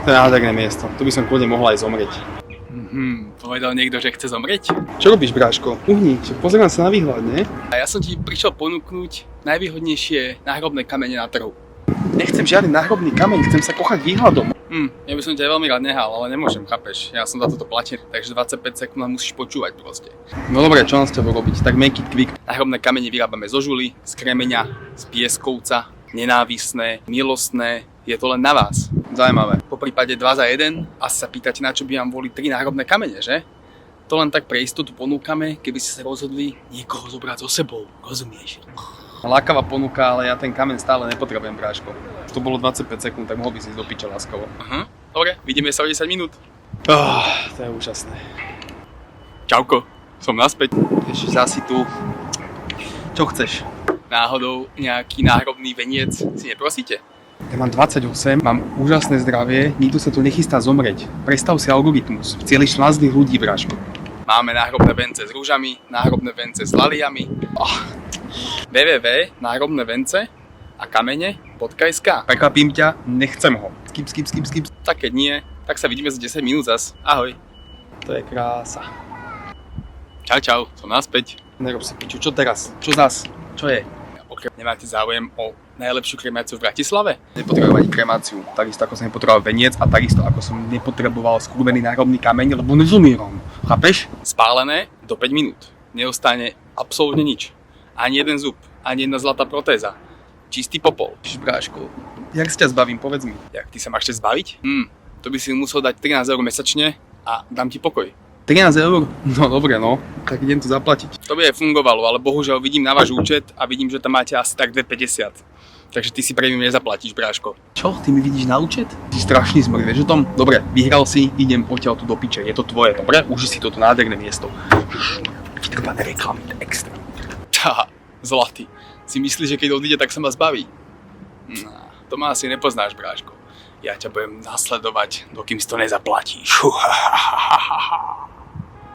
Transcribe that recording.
To je nádherné miesto. Tu by som kľudne mohla aj zomrieť. Povedal niekto, že chce zomrieť? Čo robíš, bráško? Uhni, že pozerám sa na výhľad, nie? A ja som ti prišiel ponúknuť najvýhodnejšie náhrobné kamene na trhu. Nechcem žiadny náhrobný kameň, chcem sa kochať výhľadom. Ja by som ťa veľmi rád nehal, ale nemôžem, chápeš? Ja som za toto platený, takže 25 sekúnd ma musíš počúvať proste. No dobre, čo mám s tebou robiť? Tak make it quick. Náhrobné kamene vyrábame zo žuly, z kremeňa, z pieskovca, nenávisné, milostné, je to len na vás. Zaujímavé. Po prípade 2 za 1 a sa pýtate, na čo by vám boli 3 náhrobné kamene, že? To len tak pre istotu ponúkame, keby ste sa rozhodli niekoho zobrať so sebou, rozumieš? Lákavá ponuka, ale ja ten kameň stále nepotrebujem, bráško. To bolo 25 sekúnd, tak mohol by si ísť do piče láskavo. Dobre, vidíme sa o 10 minút. To je úžasné. Čauko, som naspäť. Ešte zasi tu. Čo chceš? Náhodou nejaký náhrobný veniec si neprosíte? Ja mám 28, mám úžasné zdravie, nikto sa tu nechystá zomrieť. Predstav si algoritmus, celý šlazných ľudí, bráško. Máme náhrobné vence s rúžami, náhrobné vence s laliami. www.náhrobnévence a kamene.sk. Prekvapím ťa, nechcem ho. Skip. Tak keď nie, tak sa vidíme za 10 minút zas. Ahoj. To je krása. Čau, som naspäť. Nerob si piču, čo teraz? Čo zas? Čo je? Okrem nemáte záujem o najlepšiu kremáciu v Bratislave? Nepotrebujem ani kremáciu, takisto ako som nepotreboval veniec a takisto ako som nepotreboval skúbený náhrobný kameň, lebo nezumieram. Chápeš? Spálené do 5 minút. Neostane absolútne nič. Ani jeden zub, ani jedna zlatá protéza. Čistý popol. Bráško, jak sa ťa zbavím, povedz mi. Jak ty sa máš chcieť zbaviť? To by si musel dať 13 € mesačne a dám ti pokoj. 13 €? No dobre, no. Tak idem to zaplatiť. To by aj fungovalo, ale bohužiaľ vidím na váš účet a vidím, že tam máte asi tak 2,50. Takže ty si premium nezaplatíš, bráško. Čo? Ty mi vidíš na účet? Ty strašný smrť, vieš o tom? Dobre, vyhral si, idem odtiaľ tu do piče. Je to tvoje, dobre? Uži si toto nádherné miesto. Treba nereklamiť extra. Zlatý. Si myslíš, že keď odíde, tak sa ma zbaví? To ma asi nepoznáš, bráško. Ja ťa budem nasledovať, dokým si to nezaplatíš.